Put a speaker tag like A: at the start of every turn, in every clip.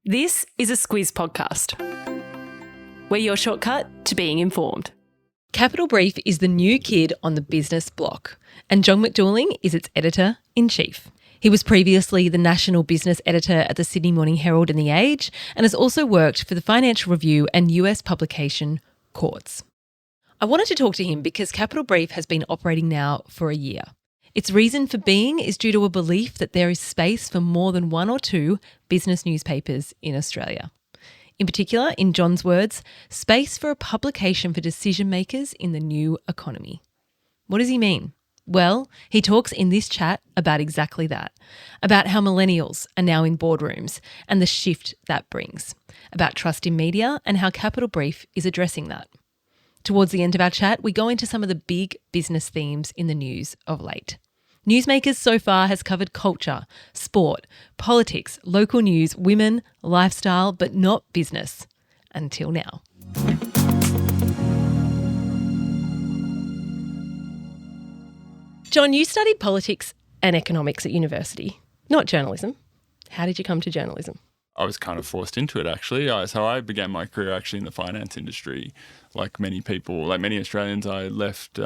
A: This is a Squiz podcast. We're your shortcut to being informed.
B: Capital Brief is the new kid on the business block, and John McDuling is its editor-in-chief. He was previously the national business editor at the Sydney Morning Herald and The Age, and has also worked for the Financial Review and US publication Quartz. I wanted to talk to him because Capital Brief has been operating now for a year. Its reason for being is due to a belief that there is space for more than one or two business newspapers in Australia. In particular, in John's words, space for a publication for decision makers in the new economy. What does he mean? Well, he talks in this chat about exactly that, about how millennials are now in boardrooms and the shift that brings, about trust in media and how Capital Brief is addressing that. Towards the end of our chat, we go into some of the big business themes in the news of late. Newsmakers so far has covered culture, sport, politics, local news, women, lifestyle, but not business. Until now. John, you studied politics and economics at university, not journalism. How did you come to journalism?
C: I was kind of forced into it, actually. So I began my career actually in the finance industry. Like many people, like many Australians, I left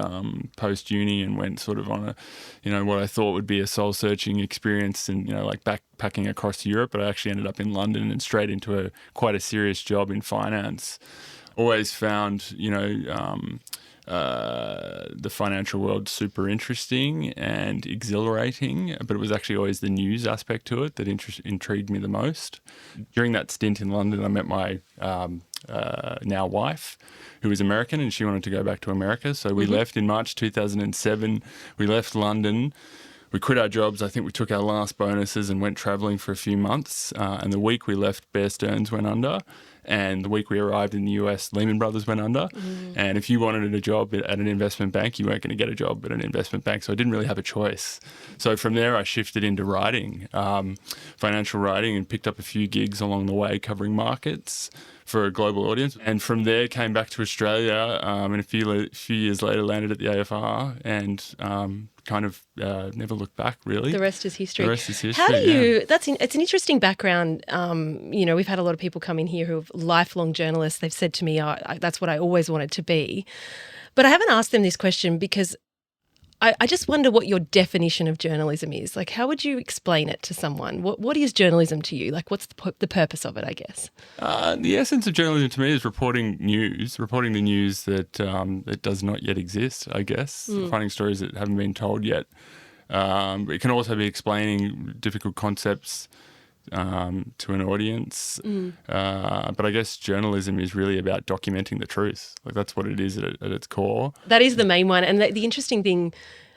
C: post-uni and went sort of on a, what I thought would be a soul-searching experience and, like backpacking across Europe. But I actually ended up in London and straight into quite a serious job in finance. Always found, the financial world super interesting and exhilarating, but it was actually always the news aspect to it that intrigued me the most. During that stint in London, I met my now wife, who was American, and she wanted to go back to America. So we left in March 2007. We left London. We quit our jobs. I think we took our last bonuses and went travelling for a few months. And the week we left, Bear Stearns went under. And the week we arrived in the US, Lehman Brothers went under. And if you wanted a job at an investment bank, you weren't going to get a job at an investment bank. So I didn't really have a choice. So from there, I shifted into writing, financial writing, and picked up a few gigs along the way covering markets for a global audience. And from there, came back to Australia and a few years later landed at the AFR and kind of never looked back, really.
B: The rest is history.
C: The rest is history,
B: How do you, it's an interesting background. We've had a lot of people come in here who are lifelong journalists. They've said to me, that's what I always wanted to be. But I haven't asked them this question because I just wonder what your definition of journalism is. Like, how would you explain it to someone? What is journalism to you? Like, what's the purpose of it, I guess?
C: The essence of journalism to me is reporting the news that does not yet exist, I guess, finding stories that haven't been told yet. It can also be explaining difficult concepts to an audience. But I guess journalism is really about documenting the truth. Like, that's what it is at its core.
B: That is the main one. And the interesting thing,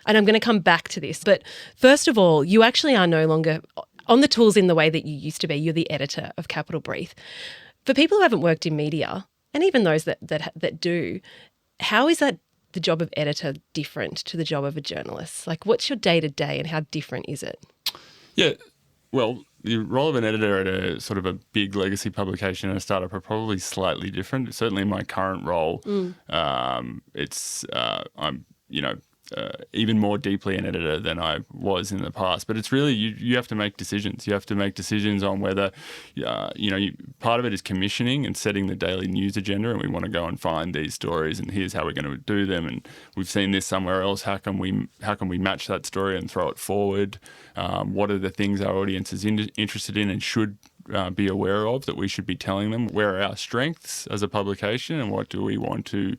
B: and I'm going to come back to this, but first of all, you actually are no longer on the tools in the way that you used to be. You're the editor of Capital Brief. For people who haven't worked in media, and even those that do, how is that the job of editor different to the job of a journalist? Like, what's your day-to-day and how different is it? Yeah,
C: well, the role of an editor at a sort of a big legacy publication and a startup are probably slightly different. Certainly in my current role, I'm even more deeply an editor than I was in the past. But it's really, you have to make decisions. You have to make decisions on whether, part of it is commissioning and setting the daily news agenda, and we want to go and find these stories and here's how we're going to do them. And we've seen this somewhere else. How can we match that story and throw it forward? What are the things our audience is interested in and should be aware of that we should be telling them? Where are our strengths as a publication and what do we want to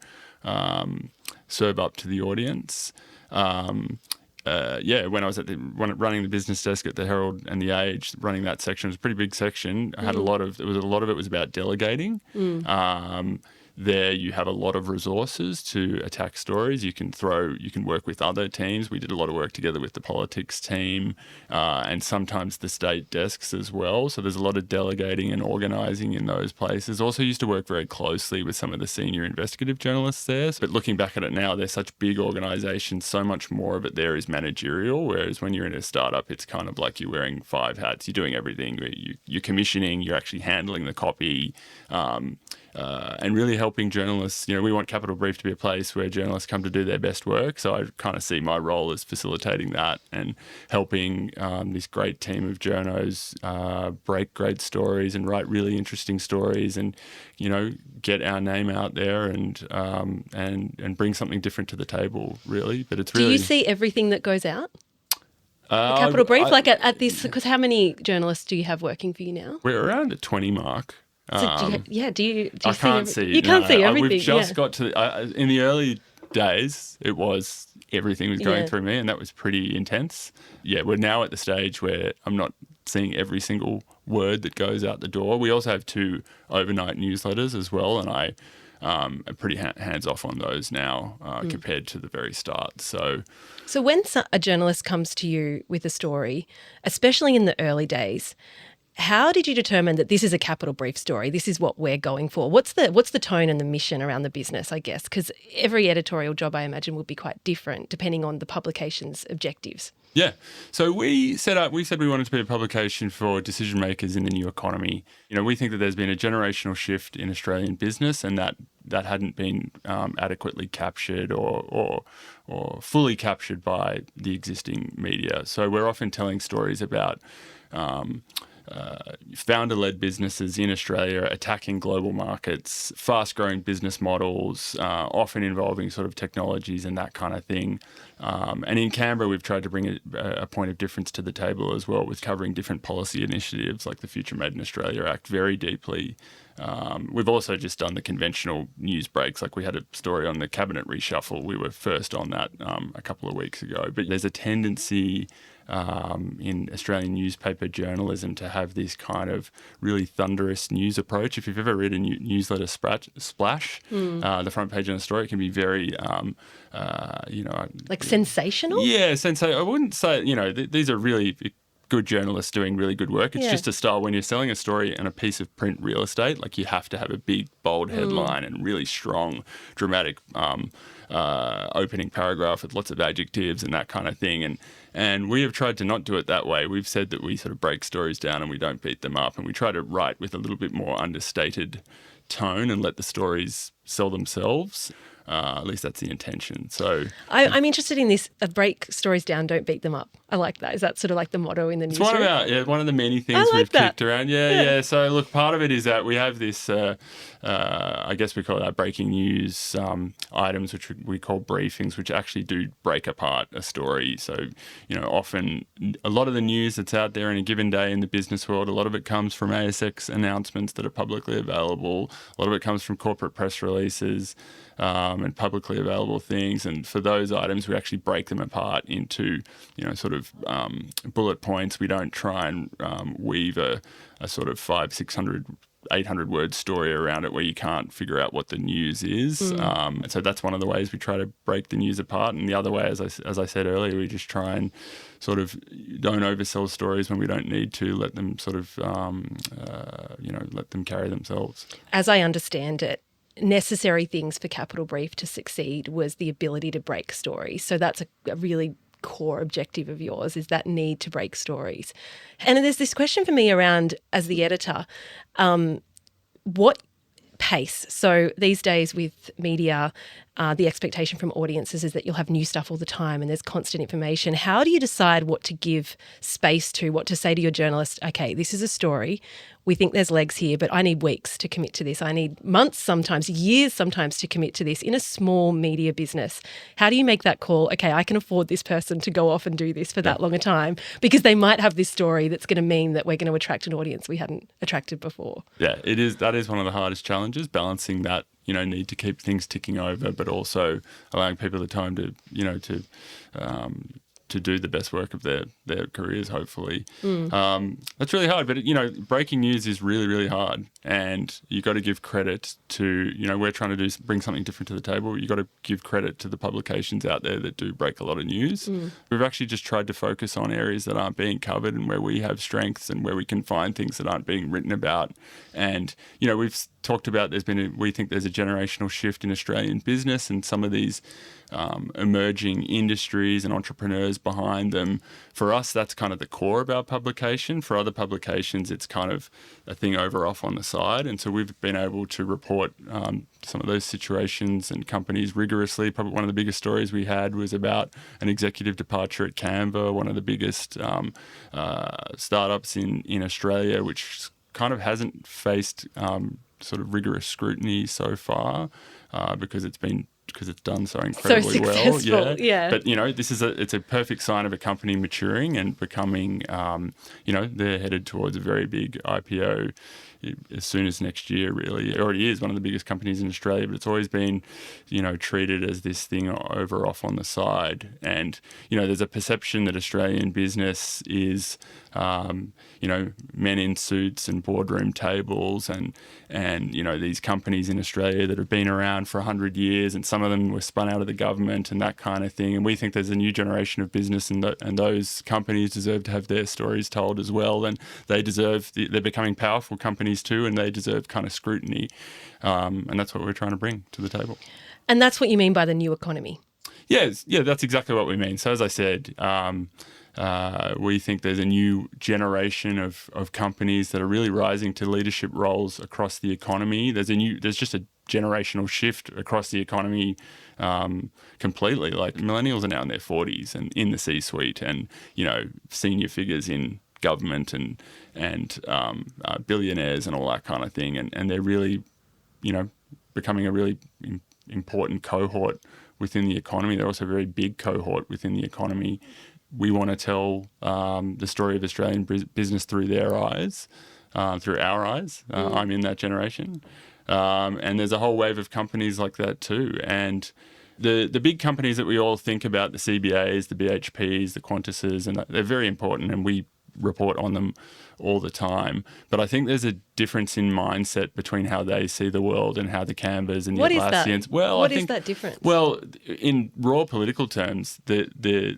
C: serve up to the audience? When I was running the business desk at the Herald and the Age, running that section, it was a pretty big section. I had a lot of it was about delegating. There you have a lot of resources to attack stories. You can work with other teams. We did a lot of work together with the politics team and sometimes the state desks as well. So there's a lot of delegating and organising in those places. Also used to work very closely with some of the senior investigative journalists there. But looking back at it now, they're such big organisations, so much more of it there is managerial, whereas when you're in a startup, it's kind of like you're wearing 5 hats. You're doing everything. You're commissioning, you're actually handling the copy and really helping journalists, we want Capital Brief to be a place where journalists come to do their best work. So I kind of see my role as facilitating that and helping this great team of journos break great stories and write really interesting stories and, get our name out there and bring something different to the table, really. But it's really...
B: Do you see everything that goes out? The Capital Brief, at this, because how many journalists do you have working for you now?
C: We're around the 20 mark.
B: So do you
C: I can't see.
B: You can't see everything.
C: We've just got to. In the early days, it was everything was going through me, and that was pretty intense. Yeah, we're now at the stage where I'm not seeing every single word that goes out the door. We also have 2 overnight newsletters as well, and I am pretty hands off on those now compared to the very start. So
B: when a journalist comes to you with a story, especially in the early days, how did you determine that this is a Capital Brief story? This is what we're going for. What's the tone and the mission around the business, I guess? Because every editorial job, I imagine, would be quite different depending on the publication's objectives.
C: Yeah. So we said we wanted to be a publication for decision makers in the new economy. We think that there's been a generational shift in Australian business and that hadn't been adequately captured or fully captured by the existing media. So we're often telling stories about founder-led businesses in Australia attacking global markets, fast-growing business models, often involving sort of technologies and that kind of thing. And in Canberra, we've tried to bring a point of difference to the table as well with covering different policy initiatives like the Future Made in Australia Act very deeply. We've also just done the conventional news breaks. Like we had a story on the cabinet reshuffle. We were first on that a couple of weeks ago. But there's a tendency in Australian newspaper journalism to have this kind of really thunderous news approach. If you've ever read a newsletter splash, the front page on a story, it can be very,
B: like sensational?
C: Yeah, sensational. I wouldn't say, these are really good journalists doing really good work. It's just a style. When you're selling a story and a piece of print real estate, like you have to have a big, bold headline and really strong, dramatic opening paragraph with lots of adjectives and that kind of thing. And we have tried to not do it that way. We've said that we sort of break stories down and we don't beat them up, and we try to write with a little bit more understated tone and let the stories sell themselves. At least that's the intention. So
B: I'm interested in this, break stories down, don't beat them up. I like that. Is that sort of like the motto in the newsroom?
C: It's one of the many things we've kicked around. Yeah. So look, part of it is that we have this, I guess we call it our breaking news items, which we call briefings, which actually do break apart a story. So, often a lot of the news that's out there in a given day in the business world, a lot of it comes from ASX announcements that are publicly available. A lot of it comes from corporate press releases. And publicly available things. And for those items, we actually break them apart into, sort of bullet points. We don't try and weave a sort of 500, 600, 800 word story around it where you can't figure out what the news is. And so that's one of the ways we try to break the news apart. And the other way, as I said earlier, we just try and sort of don't oversell stories when we don't need to, let them sort of, let them carry themselves.
B: As I understand it, necessary things for Capital Brief to succeed was the ability to break stories. So that's a really core objective of yours, is that need to break stories. And there's this question for me around, as the editor, what pace? So these days with media, the expectation from audiences is that you'll have new stuff all the time and there's constant information. How do you decide what to give space to, what to say to your journalist? Okay, this is a story. We think there's legs here, but I need weeks to commit to this. I need months, sometimes years, sometimes to commit to this in a small media business. How do you make that call? Okay, I can afford this person to go off and do this for that long a time because they might have this story that's going to mean that we're going to attract an audience we hadn't attracted before.
C: Yeah, it is. That is one of the hardest challenges, balancing that, need to keep things ticking over, but also allowing people the time to do the best work of their careers, hopefully. That's really hard, but breaking news is really, really hard, and you got to give credit to, we're trying to bring something different to the table. You got to give credit to the publications out there that do break a lot of news. We've actually just tried to focus on areas that aren't being covered and where we have strengths and where we can find things that aren't being written about. And, we've talked about we think there's a generational shift in Australian business, and some of these emerging industries and entrepreneurs numbers behind them. For us, that's kind of the core of our publication. For other publications, it's kind of a thing over off on the side. And so we've been able to report some of those situations and companies rigorously. Probably one of the biggest stories we had was about an executive departure at Canva, one of the biggest startups in Australia, which kind of hasn't faced sort of rigorous scrutiny so far because it's done so incredibly well.
B: Yeah.
C: But it's a perfect sign of a company maturing and becoming. They're headed towards a very big IPO as soon as next year. Really, it already is one of the biggest companies in Australia, but it's always been, treated as this thing over off on the side. And there's a perception that Australian business is, men in suits and boardroom tables, and these companies in Australia that have been around for 100 years, and some of them were spun out of the government and that kind of thing. And we think there's a new generation of business, and those companies deserve to have their stories told as well. And they're becoming powerful companies too, and they deserve kind of scrutiny. And that's what we're trying to bring to the table.
B: And that's what you mean by the new economy?
C: Yeah, that's exactly what we mean. So as I said, we think there's a new generation of companies that are really rising to leadership roles across the economy. There's just a generational shift across the economy completely. Like millennials are now in their 40s and in the C-suite, and senior figures in government and billionaires and all that kind of thing, and they're really becoming a really important cohort within the economy. They're also a very big cohort within the economy. We want to tell the story of Australian business through their eyes, through our eyes. I'm in that generation. And there's a whole wave of companies like that too. And the big companies that we all think about, the CBAs, the BHPs, the Qantases, and they're very important, and we report on them all the time. But I think there's a difference in mindset between how they see the world and how the Canvas and the Atlassians...
B: What is that difference?
C: Well, in raw political terms, this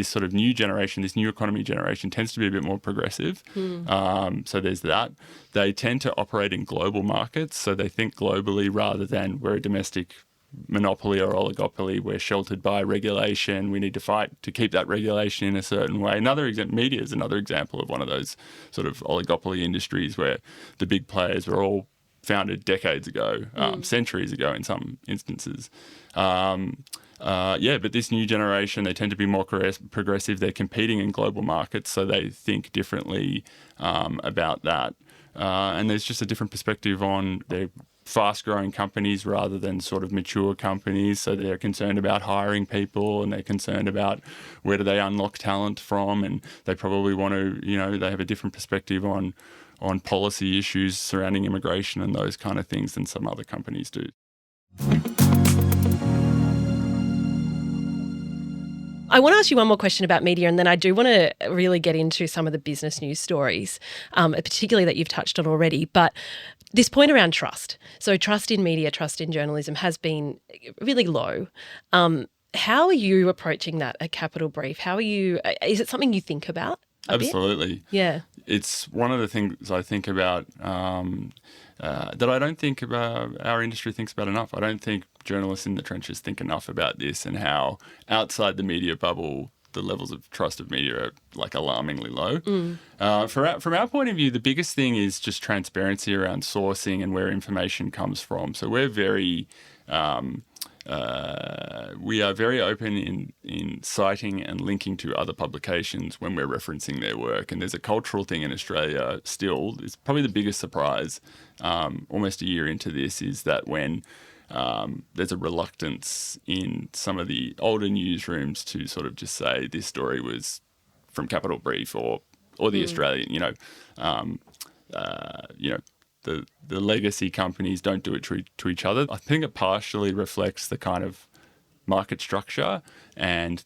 C: sort of new generation, this new economy generation, tends to be a bit more progressive. So there's that. They tend to operate in global markets, so they think globally rather than we're a domestic monopoly or oligopoly. We're sheltered by regulation. We need to fight to keep that regulation in a certain way. Media is another example of one of those sort of oligopoly industries where the big players were all founded decades ago, centuries ago in some instances. But this new generation, they tend to be more progressive. They're competing in global markets, so they think differently about that. And there's just a different perspective on their fast-growing companies rather than sort of mature companies. So they're concerned about hiring people, and they're concerned about where do they unlock talent from, and they probably want to, they have a different perspective on policy issues surrounding immigration and those kind of things than some other companies do.
B: I want to ask you one more question about media, and then I do want to really get into some of the business news stories, particularly that you've touched on already. But this point around trust. So trust in media, trust in journalism has been really low. How are you approaching that at Capital Brief? Is it something you think about a bit?
C: Absolutely.
B: Yeah.
C: It's one of the things I think about that I don't think our industry thinks about enough. I don't think journalists in the trenches think enough about this, and how outside the media bubble, the levels of trust of media are like alarmingly low. From our point of view, the biggest thing is just transparency around sourcing and where information comes from. So we're very we are very open in citing and linking to other publications when we're referencing their work. And there's a cultural thing in Australia still. It's probably the biggest surprise almost a year into this, is that when there's a reluctance in some of the older newsrooms to sort of just say this story was from Capital Brief or the Australian, the legacy companies don't do it to each other. I think it partially reflects the kind of market structure, and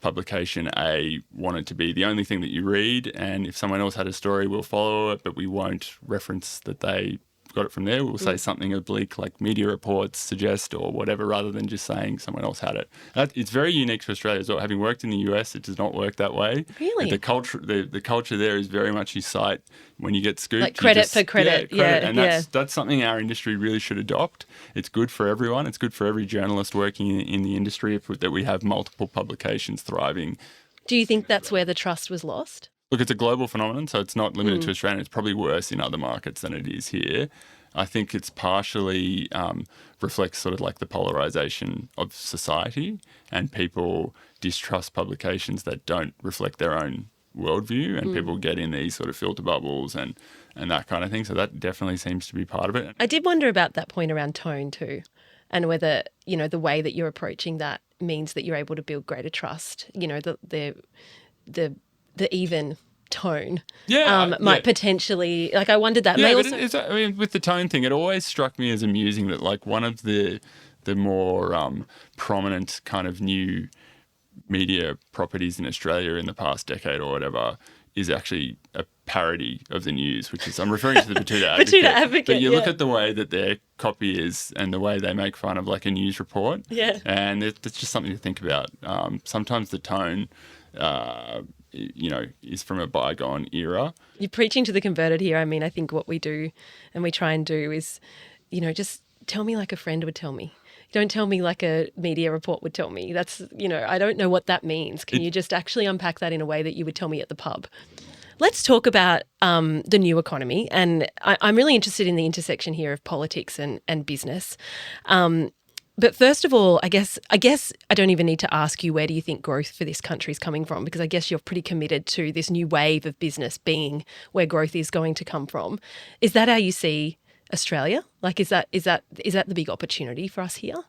C: publication A wanted to be the only thing that you read, and if someone else had a story, we'll follow it, but we won't reference that they got it from there. We'll say something oblique like media reports suggest or whatever, rather than just saying someone else had it. It's very unique to Australia as well. Having worked in the US, it does not work that way.
B: Really?
C: The culture there is very much you cite when you get scooped.
B: Like credit for credit. Yeah,
C: and that's something our industry really should adopt. It's good for everyone. It's good for every journalist working in the industry that we have multiple publications thriving.
B: Do you think that's where the trust was lost?
C: Look, it's a global phenomenon, so it's not limited to Australia. It's probably worse in other markets than it is here. I think it's partially reflects sort of like the polarisation of society, and people distrust publications that don't reflect their own worldview, and people get in these sort of filter bubbles and that kind of thing. So that definitely seems to be part of it.
B: I did wonder about that point around tone too, and whether, you know, the way that you're approaching that means that you're able to build greater trust. You know, the even tone might potentially, like, I wondered that.
C: Yeah, but I mean, with the tone thing, it always struck me as amusing that, like, one of the more prominent kind of new media properties in Australia in the past decade or whatever is actually a parody of the news, which is, I'm referring to the Batuta Advocate. But you look at the way that their copy is and the way they make fun of like a news report.
B: Yeah.
C: And it's just something to think about. Sometimes the tone, is from a bygone era.
B: You're preaching to the converted here. I mean, I think what we do and we try and do is, you know, just tell me like a friend would tell me. Don't tell me like a media report would tell me. That's, you know, I don't know what that means. Can you just actually unpack that in a way that you would tell me at the pub? Let's talk about the new economy. And I'm really interested in the intersection here of politics and business. But first of all, I guess I don't even need to ask you, where do you think growth for this country is coming from? Because I guess you're pretty committed to this new wave of business being where growth is going to come from. Is that how you see Australia? Like, is that the big opportunity for us here?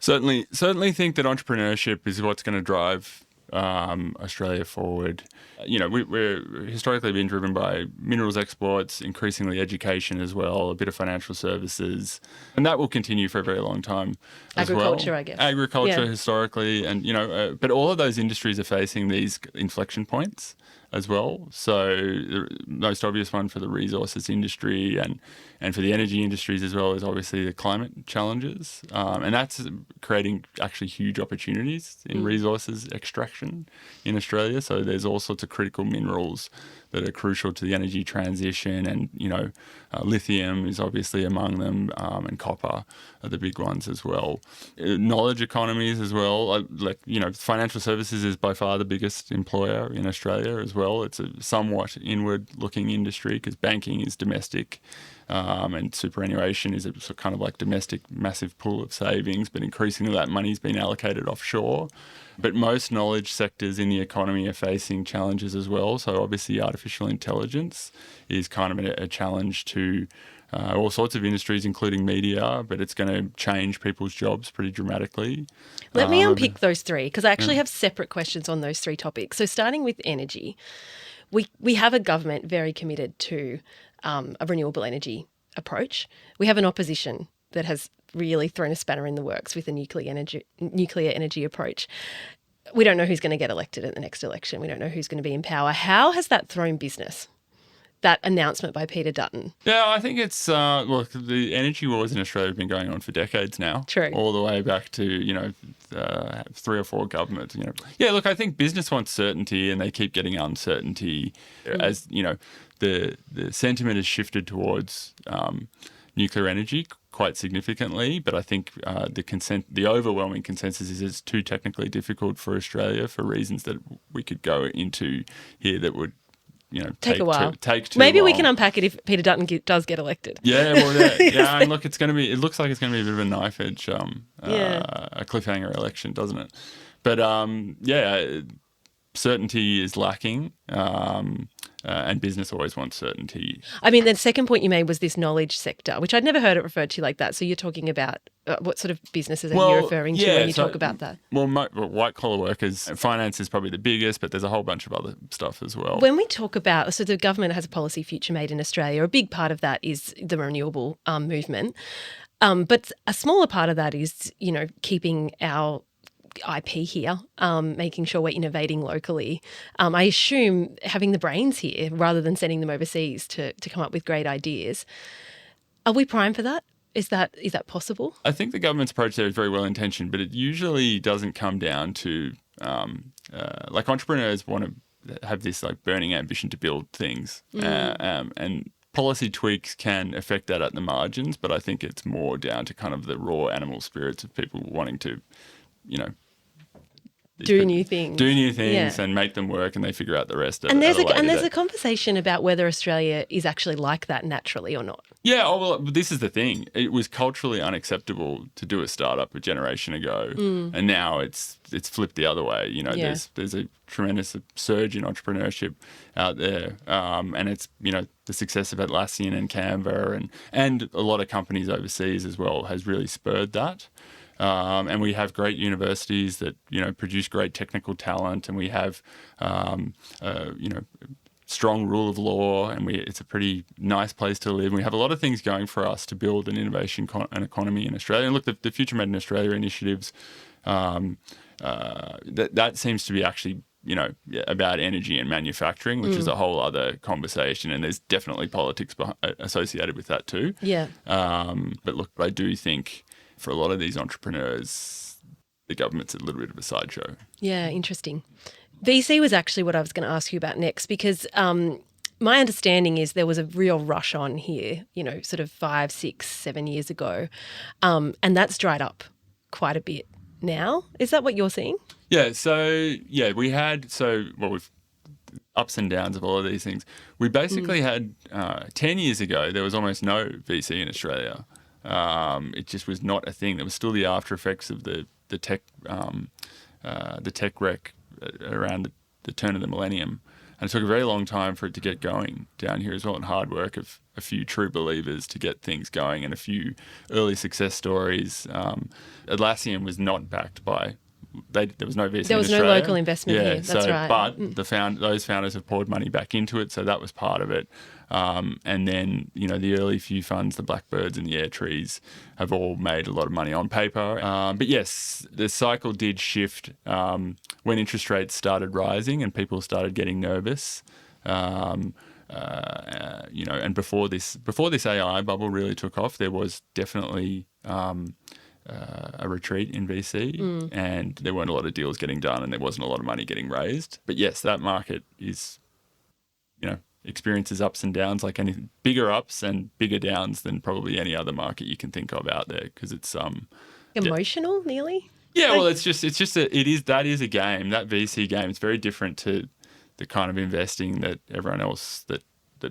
C: Certainly think that entrepreneurship is what's going to drive Australia forward. You know, we're historically been driven by minerals exports, increasingly education as well, a bit of financial services, and that will continue for a very long time as well.
B: Agriculture, I guess.
C: Agriculture historically, and, you know, but all of those industries are facing these inflection points as well. So the most obvious one for the resources industry and for the energy industries as well is obviously the climate challenges. And that's creating actually huge opportunities in resources extraction in Australia. So there's all sorts of critical minerals that are crucial to the energy transition, and, you know, lithium is obviously among them, and copper are the big ones as well. Knowledge economies as well, like, you know, financial services is by far the biggest employer in Australia as well. It's a somewhat inward-looking industry because banking is domestic, and superannuation is a sort of kind of like domestic massive pool of savings, but increasingly that money's been allocated offshore. But most knowledge sectors in the economy are facing challenges as well. So obviously artificial intelligence is kind of a challenge to all sorts of industries, including media, but it's going to change people's jobs pretty dramatically.
B: Let me unpick those three, because I actually have separate questions on those three topics. So starting with energy, we have a government very committed to a renewable energy approach. We have an opposition that has really thrown a spanner in the works with a nuclear energy approach. We don't know who's going to get elected at the next election. We don't know who's going to be in power. How has that thrown business, that announcement by Peter Dutton?
C: Yeah, I think it's, look, the energy wars in Australia have been going on for decades now.
B: True.
C: All the way back to, you know, 3 or 4 governments, you know. Yeah, look, I think business wants certainty and they keep getting uncertainty as, you know, the sentiment has shifted towards nuclear energy quite significantly, but I think the overwhelming consensus is it's too technically difficult for Australia for reasons that we could go into here that would, you know,
B: take a while.
C: Take too
B: Maybe
C: long.
B: we can unpack it if Peter Dutton does get elected.
C: Yeah, well, yeah, and look, it looks like it's going to be a bit of a knife edge, a cliffhanger election, doesn't it? But certainty is lacking, and business always wants certainty.
B: I mean, the second point you made was this knowledge sector, which I'd never heard it referred to like that. So you're talking about what sort of businesses are you referring to when you talk about that?
C: Well, white-collar workers, finance is probably the biggest, but there's a whole bunch of other stuff as well.
B: When we talk about, so the government has a policy, Future Made in Australia. A big part of that is the renewable movement. But a smaller part of that is, you know, keeping our IP here, making sure we're innovating locally. I assume having the brains here rather than sending them overseas to come up with great ideas. Are we primed for that? Is that possible?
C: I think the government's approach there is very well intentioned, but it usually doesn't come down to like entrepreneurs want to have this like burning ambition to build things, and policy tweaks can affect that at the margins. But I think it's more down to kind of the raw animal spirits of people wanting to,
B: do new things,
C: and make them work, and they figure out the rest.
B: And there's a conversation about whether Australia is actually like that naturally or not.
C: Yeah, well, this is the thing. It was culturally unacceptable to do a startup a generation ago, and now it's flipped the other way. There's a tremendous surge in entrepreneurship out there, and it's the success of Atlassian and Canva and a lot of companies overseas as well has really spurred that. And we have great universities that produce great technical talent, and we have strong rule of law, and it's a pretty nice place to live. And we have a lot of things going for us to build an innovation an economy in Australia. And look, the Future Made in Australia initiatives, that seems to be actually about energy and manufacturing, which is a whole other conversation. And there's definitely politics associated with that too.
B: Yeah.
C: But look, I do think for a lot of these entrepreneurs, the government's a little bit of a sideshow.
B: Yeah, interesting. VC was actually what I was going to ask you about next, because my understanding is there was a real rush on here, sort of 5, 6, 7 years ago, and that's dried up quite a bit now. Is that what you're seeing?
C: Yeah. So we had we've ups and downs of all of these things. We basically had 10 years ago there was almost no VC in Australia. It just was not a thing. There was still the after effects of the tech wreck around the turn of the millennium, and it took a very long time for it to get going down here as well, and hard work of a few true believers to get things going and a few early success stories. Atlassian was not backed by. There was no VC.
B: There was
C: in
B: no
C: Australia.
B: local investment here. That's right.
C: But those founders have poured money back into it, so that was part of it. And then the early few funds, the Blackbirds and the Airtrees, have all made a lot of money on paper. But yes, the cycle did shift when interest rates started rising and people started getting nervous. And before this AI bubble really took off, there was definitely a retreat in VC, and there weren't a lot of deals getting done, and there wasn't a lot of money getting raised. But yes, that market is, experiences ups and downs like anything, bigger ups and bigger downs than probably any other market you can think of out there, because it's
B: emotional, nearly.
C: Yeah, well, that is a game. That VC game is very different to the kind of investing that everyone else that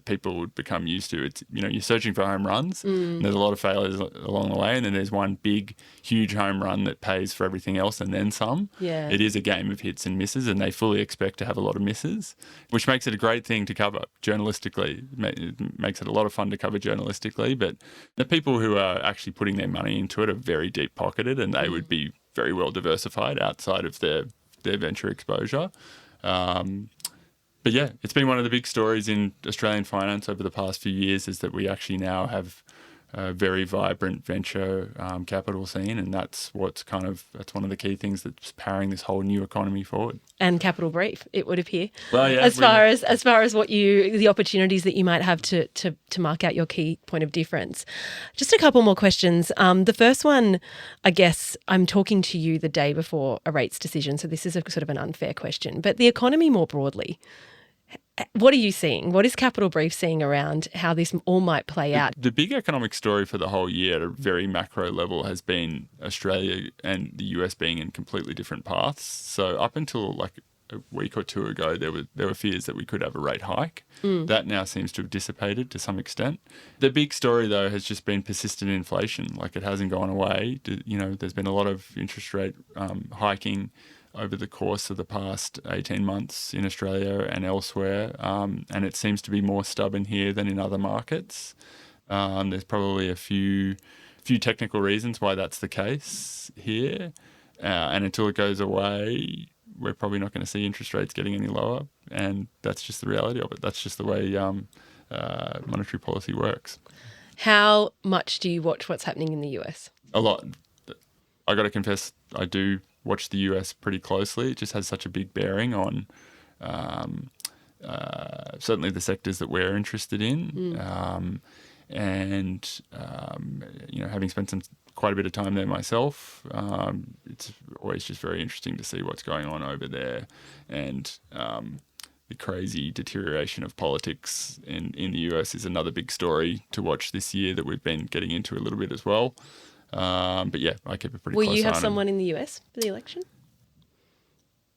C: people would become used to. It's you're searching for home runs, and there's a lot of failures along the way, and then there's one big, huge home run that pays for everything else and then some.
B: Yeah.
C: It is a game of hits and misses, and they fully expect to have a lot of misses, which makes it a great thing to cover journalistically. It makes it a lot of fun to cover journalistically, but the people who are actually putting their money into it are very deep-pocketed, and they would be very well diversified outside of their venture exposure. But yeah, it's been one of the big stories in Australian finance over the past few years, is that we actually now have a very vibrant venture capital scene, and that's one of the key things that's powering this whole new economy forward.
B: And Capital Brief, it would appear.
C: Well, yeah,
B: as far as the opportunities that you might have to mark out your key point of difference. Just a couple more questions. The first one, I guess I'm talking to you the day before a rates decision, so this is a sort of an unfair question, but the economy more broadly. What are you seeing? What is Capital Brief seeing around how this all might play out?
C: The big economic story for the whole year at a very macro level has been Australia and the US being in completely different paths. So up until like a week or two ago, there were fears that we could have a rate hike. That now seems to have dissipated to some extent. The big story, though, has just been persistent inflation. Like, it hasn't gone away. There's been a lot of interest rate hiking over the course of the past 18 months in Australia and elsewhere, and it seems to be more stubborn here than in other markets. There's probably a few technical reasons why that's the case here, and until it goes away, we're probably not going to see interest rates getting any lower, and that's just the reality of it. That's just the way monetary policy works.
B: How much do you watch what's happening in the US?
C: A lot. I got to confess, I do watch the US pretty closely. It just has such a big bearing on certainly the sectors that we're interested in. Having spent quite a bit of time there myself, it's always just very interesting to see what's going on over there, and the crazy deterioration of politics in the US is another big story to watch this year that we've been getting into a little bit as well. But yeah, I keep a pretty close eye on
B: Will you have
C: them.
B: someone in the US for the election?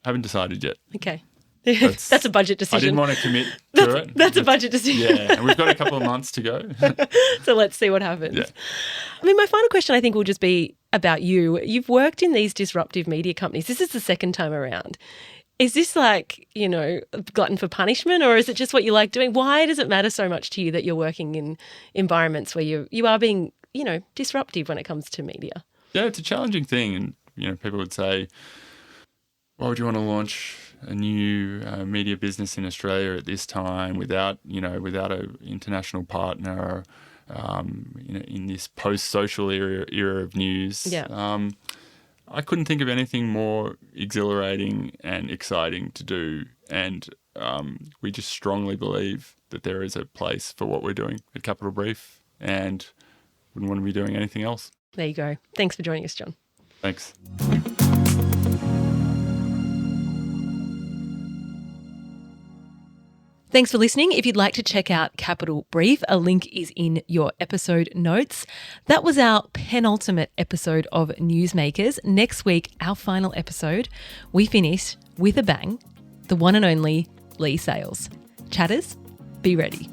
C: Haven't decided yet.
B: Okay. That's a budget decision.
C: I didn't want to commit to it.
B: That's a budget decision.
C: Yeah, and we've got a couple of months to go.
B: So let's see what happens.
C: Yeah.
B: I mean, my final question, I think, will just be about you. You've worked in these disruptive media companies. This is the second time around. Is this like, a glutton for punishment, or is it just what you like doing? Why does it matter so much to you that you're working in environments where you are being, disruptive when it comes to media?
C: Yeah, it's a challenging thing. And, people would say, why would you want to launch a new media business in Australia at this time without an international partner, in this post-social era of news?
B: Yeah.
C: I couldn't think of anything more exhilarating and exciting to do. And we just strongly believe that there is a place for what we're doing at Capital Brief, and wouldn't want to be doing anything else.
B: There you go. Thanks for joining us, John.
C: Thanks.
B: Thanks for listening. If you'd like to check out Capital Brief, a link is in your episode notes. That was our penultimate episode of Newsmakers. Next week, our final episode, we finish with a bang, the one and only Lee Sales. Chatters, be ready.